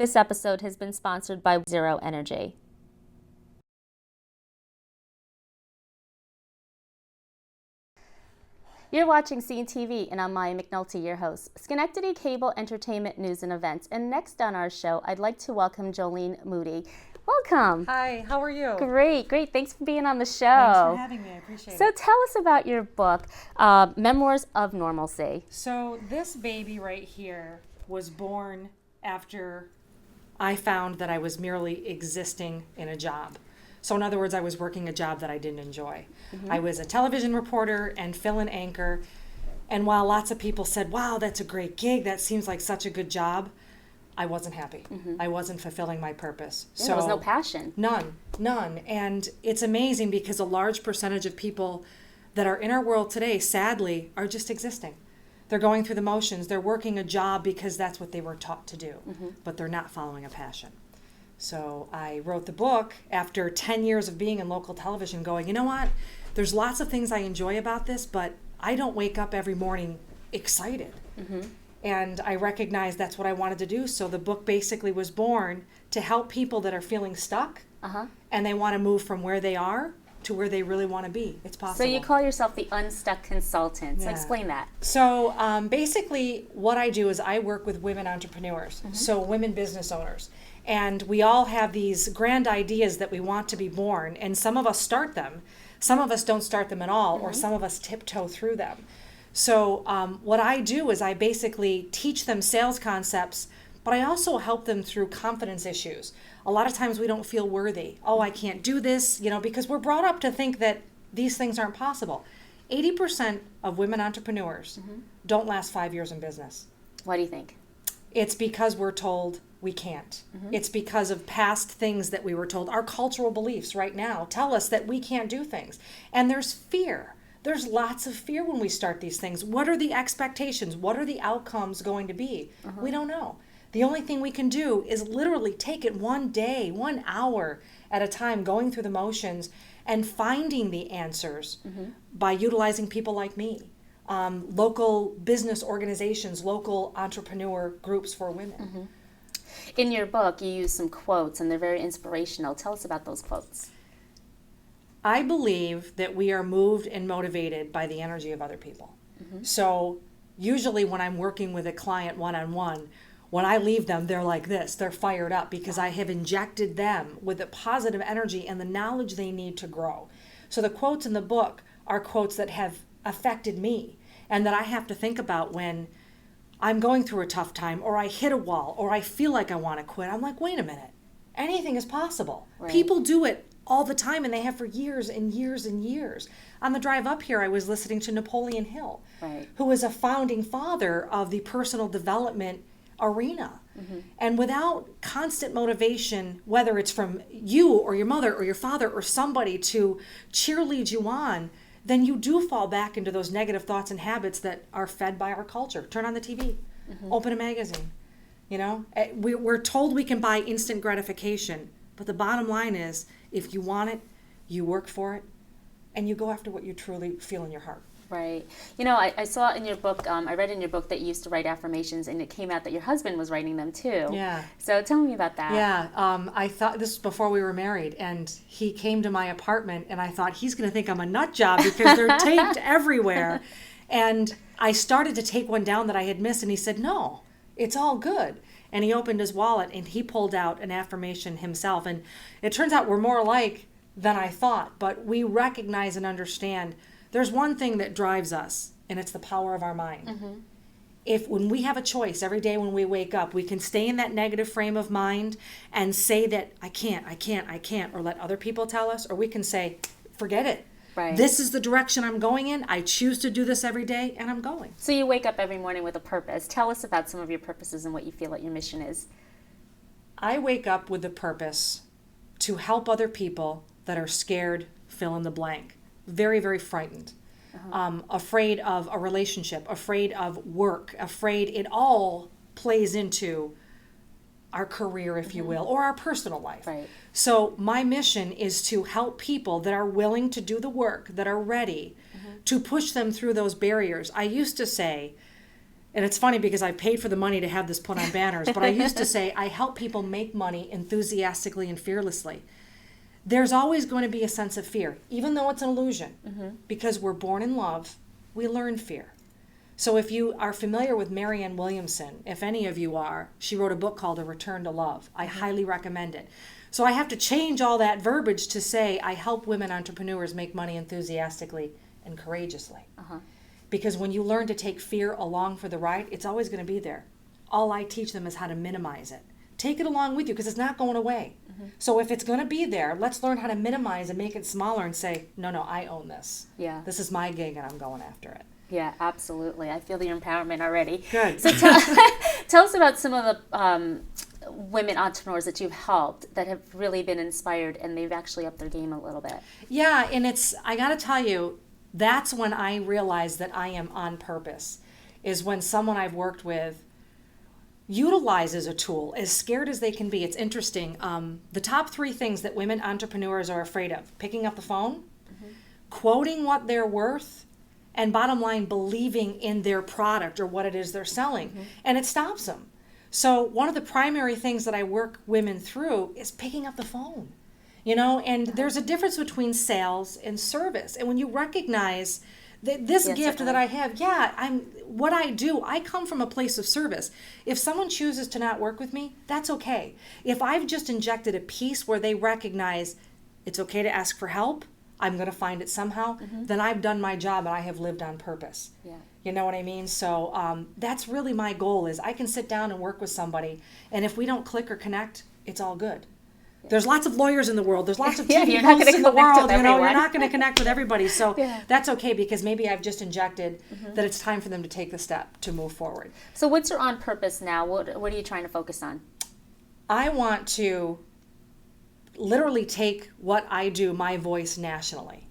This episode has been sponsored by Zero Energy. You're watching Scene TV, and I'm Maya McNulty, your host. Schenectady Cable Entertainment News and Events. And next on our show, I'd like to welcome Jolene Moody. Welcome. Hi, how are you? Great. Thanks for being on the show. Thanks for having me. I appreciate it. So tell us about your book, Memoirs of Normalcy. So this baby right here was born after I found that I was merely existing in a job. So in other words, I was working a job that I didn't enjoy. I was a television reporter and fill-in anchor. And while lots of people said, wow, that's a great gig, that seems like such a good job, I wasn't happy. I wasn't fulfilling my purpose. So there was no passion. None. And it's amazing because a large percentage of people that are in our world today, sadly, are just existing. They're going through the motions. They're working a job because that's what they were taught to do, but they're not following a passion. So I wrote the book after 10 years of being in local television going, you know what? There's lots of things I enjoy about this, but I don't wake up every morning excited. And I recognized that's what I wanted to do. So the book basically was born to help people that are feeling stuck and they want to move from where they are to where they really want to be. It's possible. So you call yourself the Unstuck Consultants. Yeah. Explain that. So basically what I do is I work with women entrepreneurs, so women business owners. And we all have these grand ideas that we want to be born, and some of us start them. Some of us don't start them at all, or some of us tiptoe through them. So what I do is I basically teach them sales concepts, but I also help them through confidence issues. A lot of times we don't feel worthy. Oh, I can't do this, because we're brought up to think that these things aren't possible. 80% of women entrepreneurs don't last 5 years in business. Why do you think? It's because we're told we can't. It's because of past things that we were told. Our cultural beliefs right now tell us that we can't do things. And there's fear. There's lots of fear when we start these things. What are the expectations? What are the outcomes going to be? We don't know. The only thing we can do is literally take it one day, 1 hour at a time, going through the motions and finding the answers by utilizing people like me, local business organizations, local entrepreneur groups for women. In your book, you use some quotes, and they're very inspirational. Tell us about those quotes. I believe that we are moved and motivated by the energy of other people. So usually when I'm working with a client one-on-one, when I leave them, they're like this. They're fired up because I have injected them with the positive energy and the knowledge they need to grow. So the quotes in the book are quotes that have affected me and that I have to think about when I'm going through a tough time, or I hit a wall, or I feel like I want to quit. I'm like, wait a minute. Anything is possible. Right. People do it all the time, and they have for years and years and years. On the drive up here, I was listening to Napoleon Hill, who was a founding father of the personal development arena. And without constant motivation, whether it's from you or your mother or your father or somebody to cheerlead you on, then you do fall back into those negative thoughts and habits that are fed by our culture. Turn on the TV, open a magazine. We're told we can buy instant gratification, but the bottom line is, if you want it, you work for it, and you go after what you truly feel in your heart. Right. I saw in your book, I read in your book that you used to write affirmations, and it came out that your husband was writing them too. Yeah. So tell me about that. Yeah. I thought, this was before we were married, and he came to my apartment, and I thought, he's going to think I'm a nut job because they're taped everywhere. And I started to take one down that I had missed, and he said, no, it's all good. And he opened his wallet, and he pulled out an affirmation himself. And it turns out we're more alike than I thought, but we recognize and understand there's one thing that drives us, and it's the power of our mind. When we have a choice every day when we wake up, we can stay in that negative frame of mind and say that I can't, or let other people tell us, or we can say, forget it. Right. This is the direction I'm going in. I choose to do this every day, and I'm going. So you wake up every morning with a purpose. Tell us about some of your purposes and what you feel like your mission is. I wake up with the purpose to help other people that are scared, fill in the blank. Very, very frightened, afraid of a relationship, afraid of work, afraid it all plays into our career, if you will, or our personal life. Right. So my mission is to help people that are willing to do the work, that are ready to push them through those barriers. I used to say, And it's funny because I paid for the money to have this put on banners, but I used to say, I help people make money enthusiastically and fearlessly. There's always going to be a sense of fear, even though it's an illusion. Because we're born in love, we learn fear. So if you are familiar with Marianne Williamson, if any of you are, she wrote a book called A Return to Love. I highly recommend it. So I have to change all that verbiage to say I help women entrepreneurs make money enthusiastically and courageously. Because when you learn to take fear along for the ride, it's always going to be there. All I teach them is how to minimize it. Take it along with you because it's not going away. So if it's going to be there, let's learn how to minimize and make it smaller and say, no, I own this. Yeah. This is my gig and I'm going after it. Yeah, absolutely. I feel the empowerment already. Good. So tell us about some of the women entrepreneurs that you've helped that have really been inspired and they've actually upped their game a little bit. Yeah, and I got to tell you, that's when I realized that I am on purpose, is when someone I've worked with utilizes a tool, as scared as they can be. It's interesting. The top 3 things that women entrepreneurs are afraid of: picking up the phone, quoting what they're worth, and bottom line, believing in their product or what it is they're selling. And it stops them. So one of the primary things that I work women through is picking up the phone. And there's a difference between sales and service. And when you recognize that this gift that I have, what I do, I come from a place of service. If someone chooses to not work with me, that's okay. If I've just injected a piece where they recognize it's okay to ask for help, I'm going to find it somehow, then I've done my job and I have lived on purpose. Yeah. You know what I mean? So that's really my goal, is I can sit down and work with somebody, and if we don't click or connect, it's all good. There's lots of lawyers in the world. There's lots of TV hosts in the world. You're not going to connect with everybody. So that's okay, because maybe I've just injected that it's time for them to take the step to move forward. So what's your on purpose now? What are you trying to focus on? I want to literally take what I do, my voice, nationally.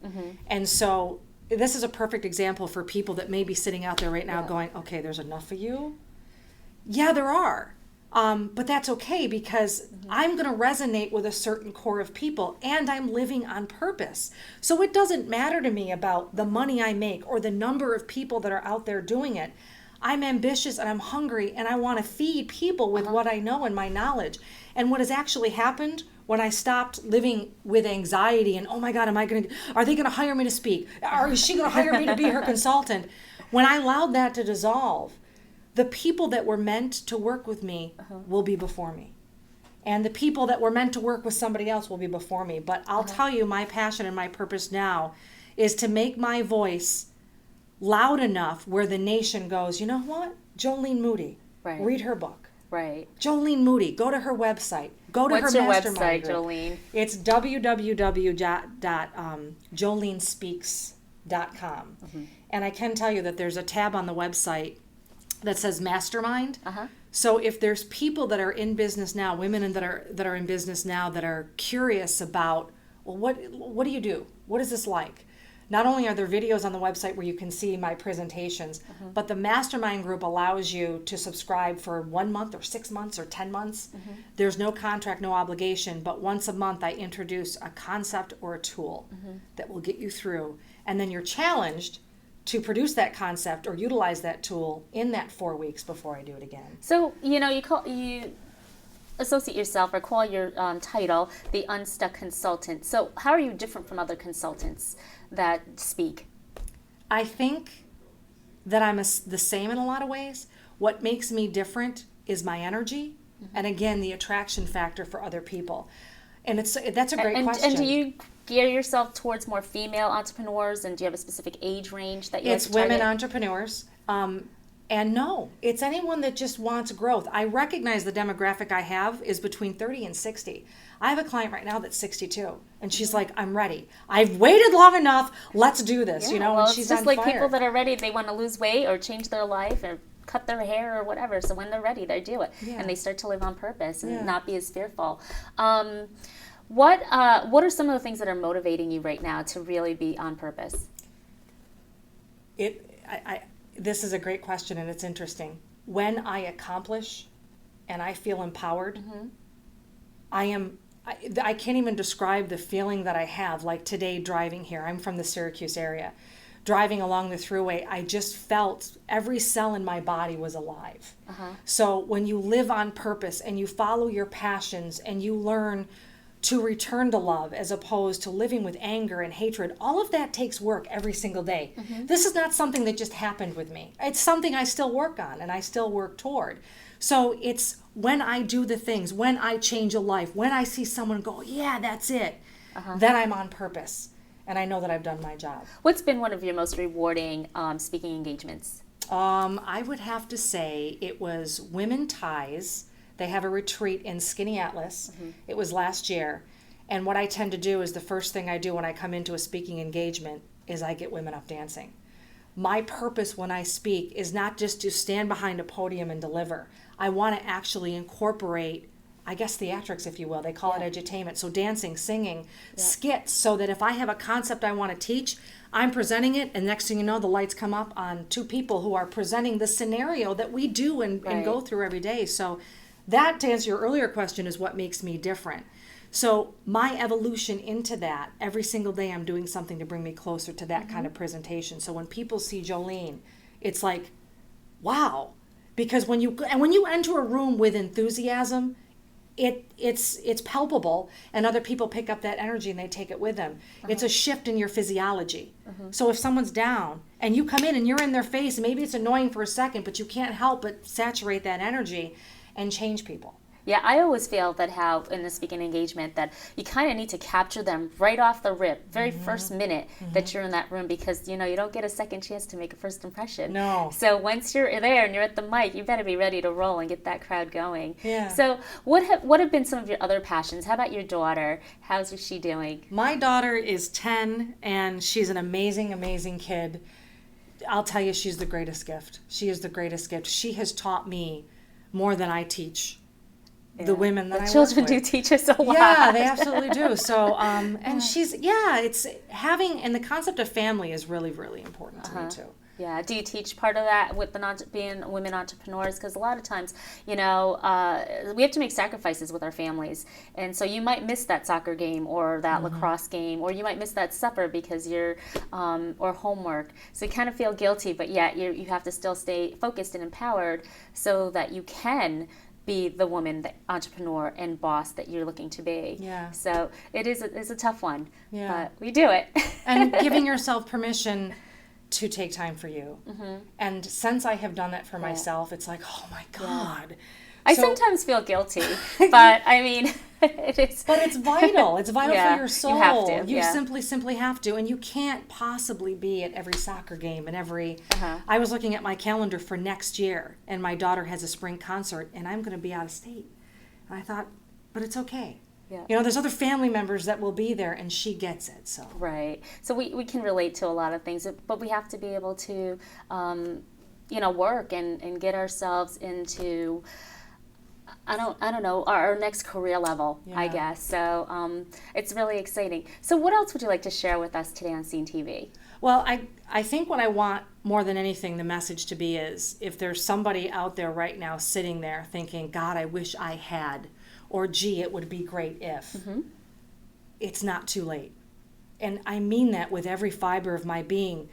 And so this is a perfect example for people that may be sitting out there right now going, okay, there's enough of you. Yeah, there are. But that's okay, because I'm going to resonate with a certain core of people, and I'm living on purpose. So it doesn't matter to me about the money I make or the number of people that are out there doing it. I'm ambitious and I'm hungry, and I want to feed people with what I know and my knowledge. And what has actually happened when I stopped living with anxiety and, oh my God, are they going to hire me to speak? Is she going to hire me to be her consultant? When I allowed that to dissolve, the people that were meant to work with me will be before me. And the people that were meant to work with somebody else will be before me. But I'll tell you, my passion and my purpose now is to make my voice loud enough where the nation goes, you know what? Jolene Moody, read her book. Right. Jolene Moody, go to her website. Go to What's her your mastermind website, group. Jolene? It's www.jolenespeaks.com. And I can tell you that there's a tab on the website that says mastermind. So if there's people that are in business now, women that are in business now, that are curious about, well, what do you do? What is this like? Not only are there videos on the website where you can see my presentations, but the mastermind group allows you to subscribe for 1 month or 6 months or 10 months. There's no contract, no obligation, but once a month I introduce a concept or a tool that will get you through. And then you're challenged to produce that concept or utilize that tool in that 4 weeks before I do it again. So, you associate yourself or call your title the Unstuck Consultant. So how are you different from other consultants that speak? I think that I'm the same in a lot of ways. What makes me different is my energy, and again, the attraction factor for other people. And that's a great question. And do you gear yourself towards more female entrepreneurs, and do you have a specific age range that you It's women entrepreneurs. And no, it's anyone that just wants growth. I recognize the demographic I have is between 30 and 60. I have a client right now that's 62, and she's like, I'm ready. I've waited long enough. Let's do this, Well, and she's it's just on like fire. people that are ready, they want to lose weight or change their life or cut their hair or whatever. So when they're ready, they do it. And they start to live on purpose and not be as fearful. What are some of the things that are motivating you right now to really be on purpose? This is a great question, and it's interesting. When I accomplish and I feel empowered, I can't even describe the feeling that I have, like today driving here. I'm from the Syracuse area. driving along the thruway, I just felt every cell in my body was alive. So when you live on purpose and you follow your passions and you learn to return to love as opposed to living with anger and hatred, all of that takes work every single day. This is not something that just happened with me. It's something I still work on and I still work toward. So it's when I do the things, when I change a life, when I see someone go, yeah, that's it, then I'm on purpose. And I know that I've done my job. What's been one of your most rewarding speaking engagements? I would have to say it was Women Ties. They have a retreat in Skinny Atlas. It was last year. And what I tend to do is the first thing I do when I come into a speaking engagement is I get women up dancing. My purpose when I speak is not just to stand behind a podium and deliver. I want to actually incorporate, I guess, theatrics, if you will. They call it edutainment. So dancing, singing, skits, so that if I have a concept I want to teach, I'm presenting it, and next thing you know, the lights come up on two people who are presenting the scenario that we do and go through every day. So that, to answer your earlier question, is what makes me different. So my evolution into that, every single day I'm doing something to bring me closer to that kind of presentation. So when people see Jolene, it's like, wow. Because when you enter a room with enthusiasm, it's palpable, and other people pick up that energy and they take it with them. It's a shift in your physiology. So if someone's down and you come in and you're in their face, and maybe it's annoying for a second, but you can't help but saturate that energy and change people. Yeah, I always feel that how in the speaking engagement that you kind of need to capture them right off the rip, very first minute that you're in that room, because you don't get a second chance to make a first impression. No. So once you're there and you're at the mic, you better be ready to roll and get that crowd going. Yeah. So what have been some of your other passions? How about your daughter? How's she doing? My daughter is 10 and she's an amazing, amazing kid. I'll tell you, she's the greatest gift. She is the greatest gift. She has taught me more than I teach the women that I work with. Children do teach us a lot. Yeah, they absolutely do. So, and she's, it's having, and the concept of family is really, really important to me too. Yeah. Do you teach part of that with being women entrepreneurs? Because a lot of times, we have to make sacrifices with our families. And so you might miss that soccer game or that lacrosse game, or you might miss that supper because you're, or homework. So you kind of feel guilty, but yet you have to still stay focused and empowered so that you can be the woman, the entrepreneur and boss that you're looking to be. Yeah. So it's a tough one, yeah, but we do it. And giving yourself permission to take time for you. And since I have done that for myself, it's like, oh my God. Yeah. I sometimes feel guilty, but I mean, it is. But it's vital. It's vital for your soul. You have to. You simply have to. And you can't possibly be at every soccer game and every... I was looking at my calendar for next year, and my daughter has a spring concert, and I'm going to be out of state. And I thought, but it's okay. Yeah. There's other family members that will be there, and she gets it. So right. So we can relate to a lot of things, but we have to be able to, work and get ourselves into... I don't know, our next career level, I guess. So it's really exciting. So what else would you like to share with us today on Scene TV? Well, I think what I want more than anything the message to be is, if there's somebody out there right now sitting there thinking, God, I wish I had, or gee, it would be great if, it's not too late. And I mean that with every fiber of my being.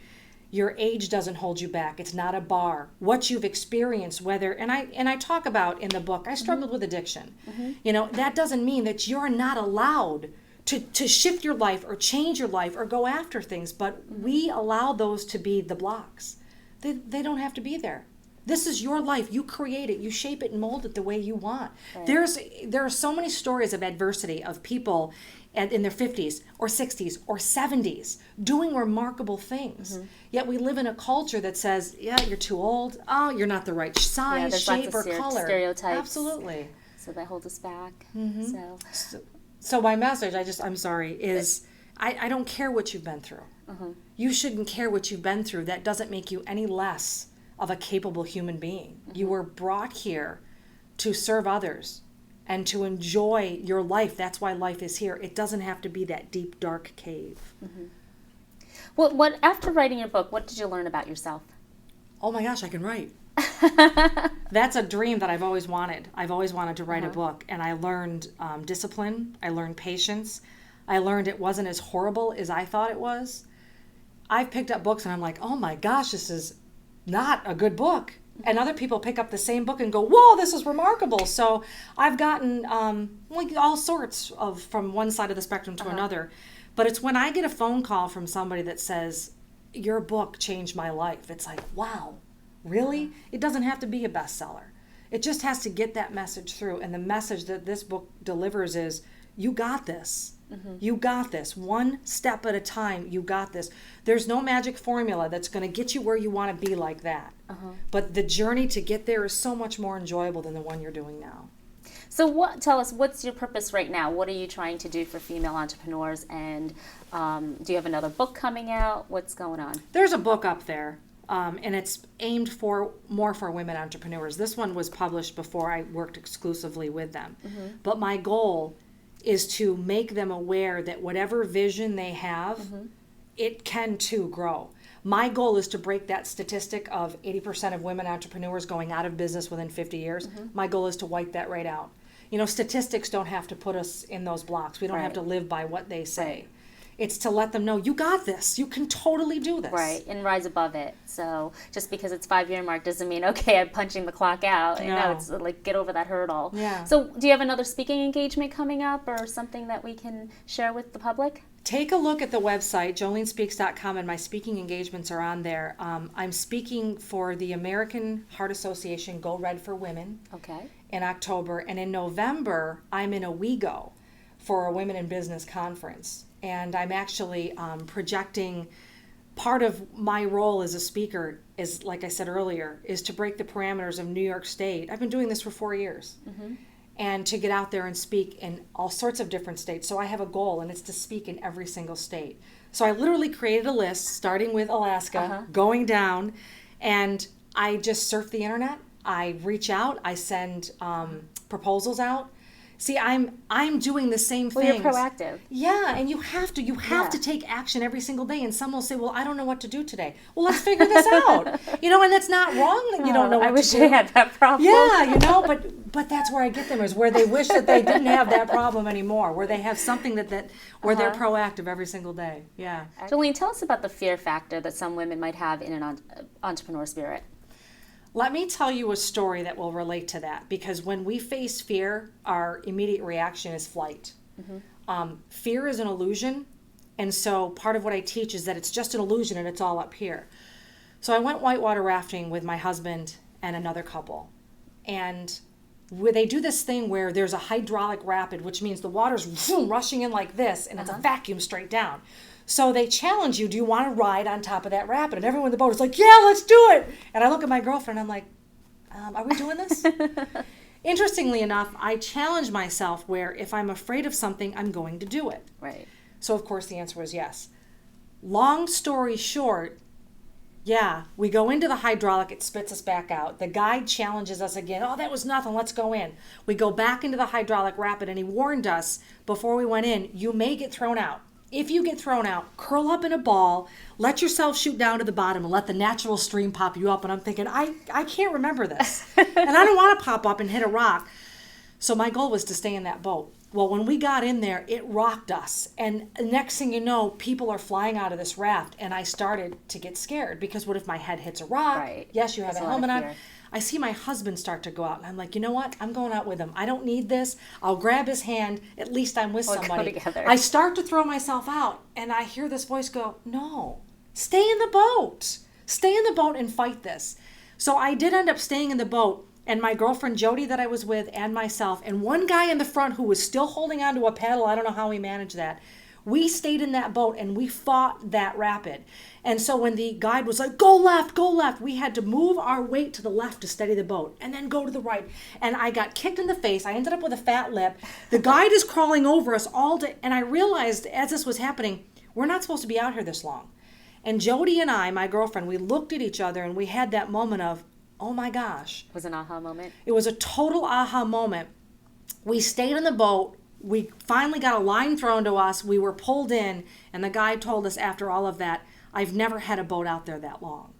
Your age doesn't hold you back. It's not a bar. What you've experienced, whether, and I talk about in the book, I struggled with addiction. That doesn't mean that you're not allowed to shift your life or change your life or go after things, but we allow those to be the blocks. They don't have to be there. This is your life. You create it. You shape it and mold it the way you want. Right. There are so many stories of adversity of people in their 50s or 60s or 70s doing remarkable things. Yet we live in a culture that says, yeah, you're too old. Oh, you're not the right size, shape, or color. Stereotypes. Absolutely. So that holds us back. So my message, I'm sorry, is I don't care what you've been through. You shouldn't care what you've been through. That doesn't make you any less of a capable human being. You were brought here to serve others and to enjoy your life. That's why life is here. It doesn't have to be that deep, dark cave. Well, after writing your book, what did you learn about yourself? Oh my gosh, I can write. That's a dream that I've always wanted. I've always wanted to write a book, and I learned discipline. I learned patience. I learned it wasn't as horrible as I thought it was. I've picked up books and I'm like, oh my gosh, this is not a good book. And other people pick up the same book and go, whoa, this is remarkable. So I've gotten all sorts of from one side of the spectrum to another. But it's when I get a phone call from somebody that says, your book changed my life. It's like, wow, really? It doesn't have to be a bestseller. It just has to get that message through. And the message that this book delivers is, you got this. You got this. One step at a time, you got this. There's no magic formula that's going to get you where you want to be like that. But the journey to get there is so much more enjoyable than the one you're doing now. So tell us, what's your purpose right now? What are you trying to do for female entrepreneurs? And do you have another book coming out? What's going on? There's a book up there, and it's aimed more for women entrepreneurs. This one was published before I worked exclusively with them. But my goal is to make them aware that whatever vision they have, it can too grow. My goal is to break that statistic of 80% of women entrepreneurs going out of business within 50 years. My goal is to wipe that right out. You know, statistics don't have to put us in those blocks. We don't have to live by what they say. It's to let them know, you got this. You can totally do this. Right, and rise above it. So just because it's 5-year mark doesn't mean, okay, I'm punching the clock out. No, it's like, get over that hurdle. Yeah. So do you have another speaking engagement coming up or something that we can share with the public? Take a look at the website, jolenespeaks.com, and my speaking engagements are on there. I'm speaking for the American Heart Association Go Red for Women in October. And in November, I'm in Owego for a Women in Business conference. And I'm actually projecting part of my role as a speaker is, like I said earlier, is to break the parameters of New York State. I've been doing this for 4 years. And to get out there and speak in all sorts of different states. So I have a goal, and it's to speak in every single state. So I literally created a list, starting with Alaska, going down, and I just surf the internet. I reach out. I send proposals out. See, I'm doing the same thing. Well, you're proactive. Yeah, and you have to. You have to take action every single day. And some will say, well, I don't know what to do today. Well, let's figure this out. You know, and that's not wrong that you don't know what to do. I wish I had that problem. Yeah, you know, but that's where I get them, is where they wish that they didn't have that problem anymore, where they have something that where they're proactive every single day. Yeah. Jolene, tell us about the fear factor that some women might have in an entrepreneur spirit. Let me tell you a story that will relate to that, because when we face fear, our immediate reaction is flight. Fear is an illusion, and so part of what I teach is that it's just an illusion and it's all up here. So I went whitewater rafting with my husband and another couple, and they do this thing where there's a hydraulic rapid, which means the water's rushing in like this, and it's a vacuum straight down. So they challenge you, do you want to ride on top of that rapid? And everyone in the boat is like, yeah, let's do it. And I look at my girlfriend, I'm like, are we doing this? Interestingly enough, I challenge myself where if I'm afraid of something, I'm going to do it. Right. So of course the answer was yes. Long story short, yeah, we go into the hydraulic, it spits us back out. The guide challenges us again. Oh, that was nothing, let's go in. We go back into the hydraulic rapid, and he warned us before we went in, you may get thrown out. If you get thrown out, curl up in a ball, let yourself shoot down to the bottom, and let the natural stream pop you up. And I'm thinking, I can't remember this. And I don't want to pop up and hit a rock. So my goal was to stay in that boat. Well, when we got in there, it rocked us. And next thing you know, people are flying out of this raft. And I started to get scared, because what if my head hits a rock? Right. Yes, you have a helmet on. I see my husband start to go out, and I'm like, you know what? I'm going out with him. I don't need this. I'll grab his hand. At least I'm with somebody. Go together. I start to throw myself out, and I hear this voice go, no, stay in the boat. Stay in the boat and fight this. So I did end up staying in the boat, and my girlfriend Jody that I was with, and myself, and one guy in the front who was still holding onto a paddle. I don't know how he managed that. We stayed in that boat, and we fought that rapid. And so when the guide was like, go left, we had to move our weight to the left to steady the boat, and then go to the right. And I got kicked in the face. I ended up with a fat lip. The guide is crawling over us all day. And I realized as this was happening, we're not supposed to be out here this long. And Jody and I, my girlfriend, we looked at each other, and we had that moment of, oh my gosh. It was an aha moment? It was a total aha moment. We stayed in the boat. We finally got a line thrown to us. We were pulled in, and the guide told us after all of that, I've never had a boat out there that long.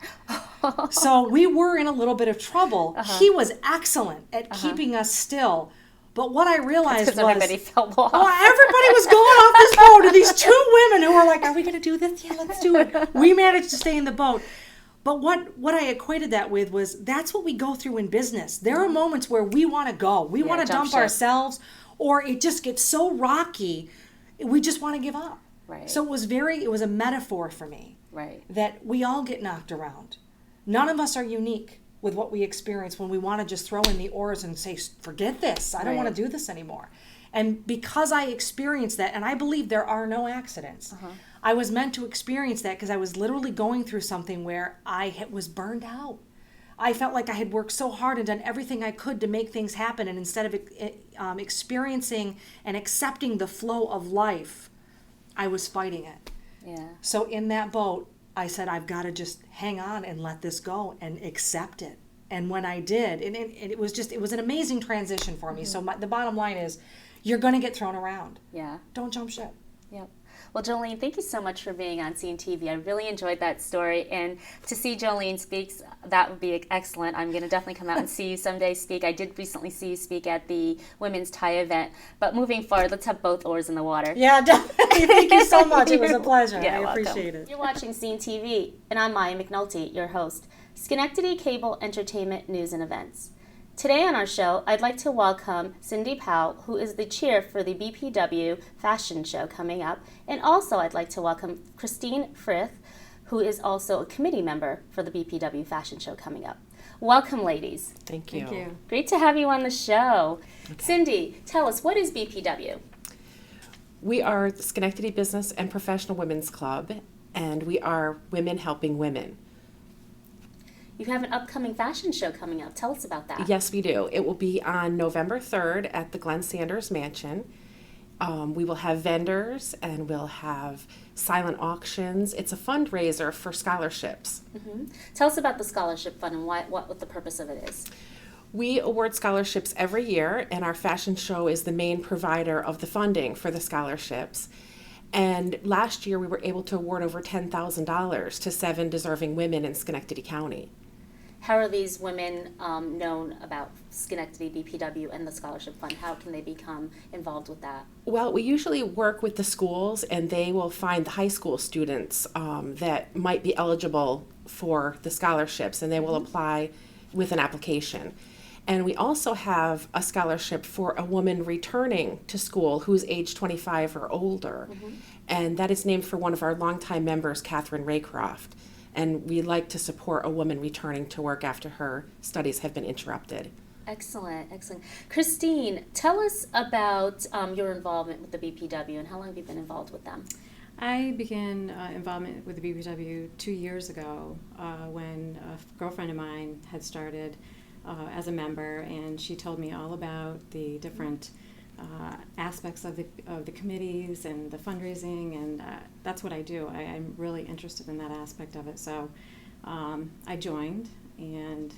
So we were in a little bit of trouble. He was excellent at keeping us still But what I realized was everybody fell off. Well, everybody was going off this boat, and these two women who were like, "Are we going to do this? Yeah, let's do it." We managed to stay in the boat. But what I equated that with was that's what we go through in business. There are moments where we want to go, we want to dump ourselves, or it just gets so rocky, we just want to give up. Right. So it was a metaphor for me. Right. That we all get knocked around. None of us are unique with what we experience when we want to just throw in the oars and say, forget this. I don't want to do this anymore. And because I experienced that, and I believe there are no accidents, I was meant to experience that because I was literally going through something where I was burned out. I felt like I had worked so hard and done everything I could to make things happen. And instead of experiencing and accepting the flow of life, I was fighting it. Yeah. So in that boat, I said, I've got to just hang on and let this go and accept it. And when I did, and it was an amazing transition for me. So the bottom line is, you're going to get thrown around. Yeah. Don't jump ship. Yep. Well, Jolene, thank you so much for being on CNTV. I really enjoyed that story. And to see Jolene speak, that would be excellent. I'm going to definitely come out and see you someday speak. I did recently see you speak at the Women's Tie event. But moving forward, let's have both oars in the water. Yeah, definitely. Thank you so much. It was a pleasure. Yeah, I appreciate it. You're watching CNTV, and I'm Maya McNulty, your host, Schenectady Cable Entertainment News and Events. Today on our show, I'd like to welcome Cyndie Powell, who is the chair for the BPW fashion show coming up. And also I'd like to welcome Christine Frith, who is also a committee member for the BPW fashion show coming up. Welcome, ladies. Thank you. Thank you. Great to have you on the show. Okay. Cyndie, tell us, what is BPW? We are the Schenectady Business and Professional Women's Club, and we are Women Helping Women. You have an upcoming fashion show coming up. Tell us about that. Yes, we do. It will be on November 3rd at the Glenn Sanders Mansion. We will have vendors and we'll have silent auctions. It's a fundraiser for scholarships. Mm-hmm. Tell us about the scholarship fund and what the purpose of it is. We award scholarships every year, and our fashion show is the main provider of the funding for the scholarships. And last year we were able to award over $10,000 to 7 deserving women in Schenectady County. How are these women known about Schenectady BPW and the scholarship fund? How can they become involved with that? Well, we usually work with the schools, and they will find the high school students that might be eligible for the scholarships, and they will apply with an application. And we also have a scholarship for a woman returning to school who's age 25 or older, and that is named for one of our longtime members, Catherine Raycroft. And we like to support a woman returning to work after her studies have been interrupted. Excellent, excellent. Christine, tell us about your involvement with the BPW and how long have you been involved with them? I began involvement with the BPW 2 years ago when a girlfriend of mine had started as a member, and she told me all about the different aspects of the committees and the fundraising, and that's what I do. I'm really interested in that aspect of it. So I joined, and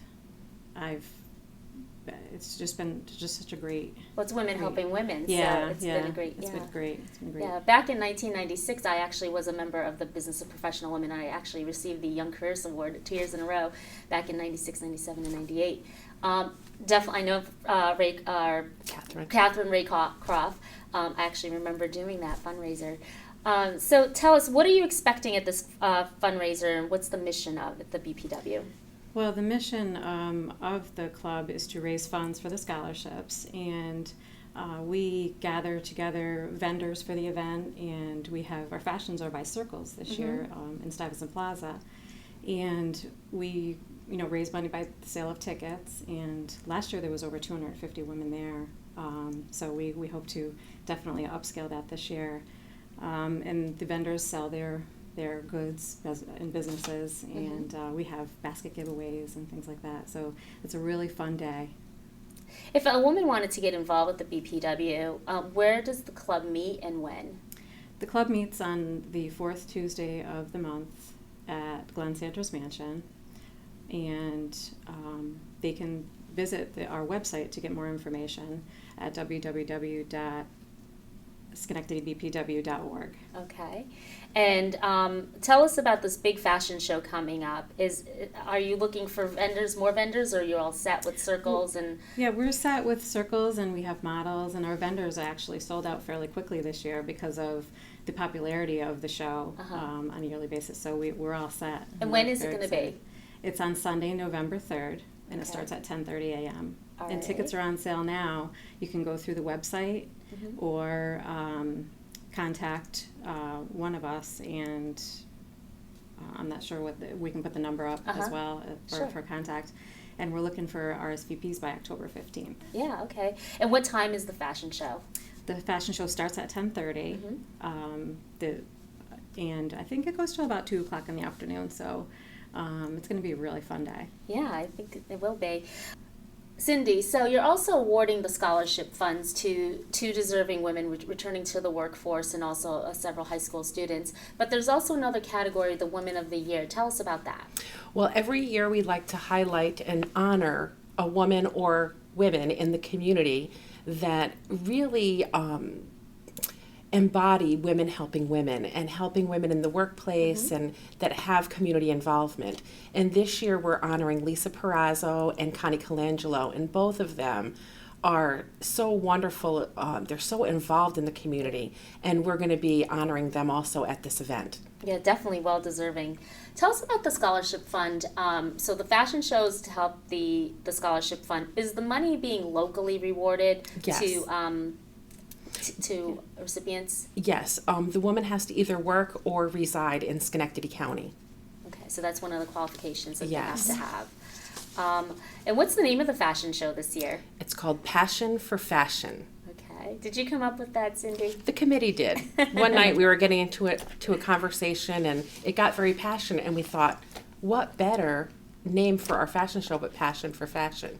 it's just been such a great. Well, it's Women Helping Women, yeah, so it's yeah, been a great. It's been great. It's been great. Yeah, back in 1996, I actually was a member of the Business of Professional Women. I actually received the Young Careers Award 2 years in a row, back in 96, 97, and 98. Definitely, I know Catherine Raycroft. I actually remember doing that fundraiser. So tell us, what are you expecting at this fundraiser, and what's the mission of the BPW? Well, the mission of the club is to raise funds for the scholarships, and we gather together vendors for the event, and we have our fashions are by circles this year in Stuyvesant Plaza, and we raise money by the sale of tickets, and last year there was over 250 women there, so we hope to definitely upscale that this year, and the vendors sell their goods in businesses, and we have basket giveaways and things like that, so it's a really fun day. If a woman wanted to get involved with the BPW, where does the club meet and when? The club meets on the 4th Tuesday of the month at Glenn Sanders Mansion, and they can visit our website to get more information at SchenectadyBPW.org. Okay. And tell us about this big fashion show coming up. Are you looking for more vendors, or you're all set with circles? And Yeah, we're set with circles, and we have models, and our vendors are actually sold out fairly quickly this year because of the popularity of the show on a yearly basis. So we're all set. And when is it going to be? It's on Sunday, November 3rd, and it starts at 10:30 a.m. And tickets are on sale now. You can go through the website or contact one of us, and I'm not sure we can put the number up as well for contact. And we're looking for RSVPs by October 15th. Yeah, okay. And what time is the fashion show? The fashion show starts at 10:30, and I think it goes till about 2 o'clock in the afternoon, so it's going to be a really fun day. Yeah, I think it will be. Cyndie, so you're also awarding the scholarship funds to two deserving women returning to the workforce, and also several high school students. But there's also another category, the Women of the Year. Tell us about that. Well, every year we like to highlight and honor a woman or women in the community that really embody women helping women and helping women in the workplace and that have community involvement. And this year we're honoring Lisa Perazzo and Connie Colangelo, and both of them are so wonderful. They're so involved in the community, and we're going to be honoring them also at this event. Yeah, definitely well deserving. Tell us about the scholarship fund. So the fashion shows to help the scholarship fund. Is the money being locally rewarded to recipients? Yes, the woman has to either work or reside in Schenectady County. Okay, so that's one of the qualifications that Yes. they have to have. And what's the name of the fashion show this year? It's called Passion for Fashion. Okay, did you come up with that, Cyndie? The committee did. One night we were getting into a conversation, and it got very passionate, and we thought, what better name for our fashion show but Passion for Fashion?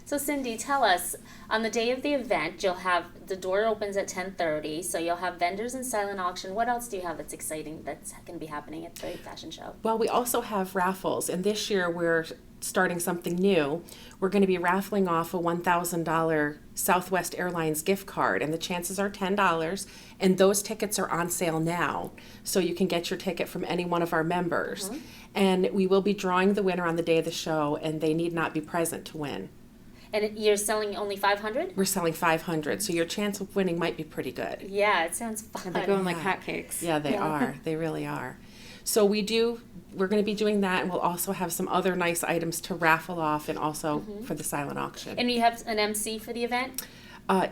So Cyndie, tell us, on the day of the event, the door opens at 10:30, so you'll have vendors and silent auction. What else do you have that's exciting that's going to be happening at the fashion show? Well, we also have raffles, and this year we're starting something new. We're going to be raffling off a $1,000 Southwest Airlines gift card, and the chances are $10, and those tickets are on sale now, so you can get your ticket from any one of our members. And we will be drawing the winner on the day of the show, and they need not be present to win. And you're selling only 500? We're selling 500, so your chance of winning might be pretty good. Yeah, it sounds fun. And they're going like hotcakes. Yeah, they are. They really are. So we're going to be doing that, and we'll also have some other nice items to raffle off, and also for the silent auction. And you have an MC for the event?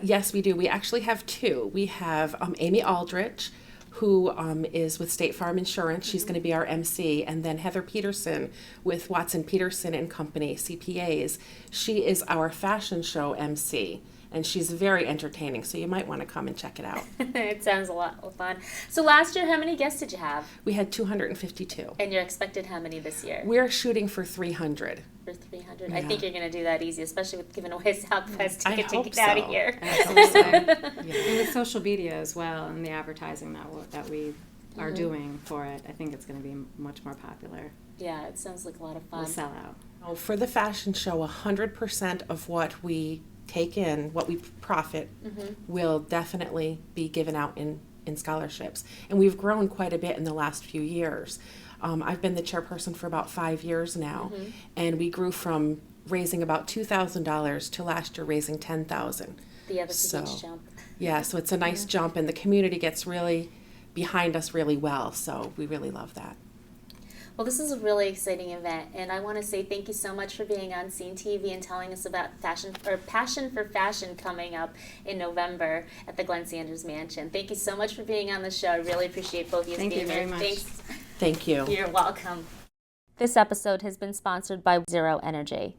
Yes, we do. We actually have two. We have Amy Aldrich, who is with State Farm Insurance. She's going to be our MC. And then Heather Peterson with Watson Peterson and Company, CPAs. She is our fashion show MC. And she's very entertaining, so you might want to come and check it out. It sounds a lot of fun. So last year, how many guests did you have? We had 252. And you're expected how many this year? We're shooting for 300. For 300? Yeah. I think you're going to do that easy, especially with giving away Southwest ticket to hope get out of so. here. Absolutely. And with social media as well, and the advertising that we are doing for it, I think it's going to be much more popular. Yeah, it sounds like a lot of fun. We'll sell out. For the fashion show, 100% of what we take in, what we profit, will definitely be given out in scholarships. And we've grown quite a bit in the last few years. I've been the chairperson for about 5 years now, and we grew from raising about $2,000 to last year raising $10,000. The other huge jump. Yeah, so it's a nice jump, and the community gets really behind us really well, so we really love that. Well, this is a really exciting event, and I want to say thank you so much for being on Scene TV and telling us about Passion for Fashion coming up in November at the Glenn Sanders Mansion. Thank you so much for being on the show. I really appreciate both of you being here. Thank you very much. Thanks. Thank you. You're welcome. This episode has been sponsored by Zero Energy.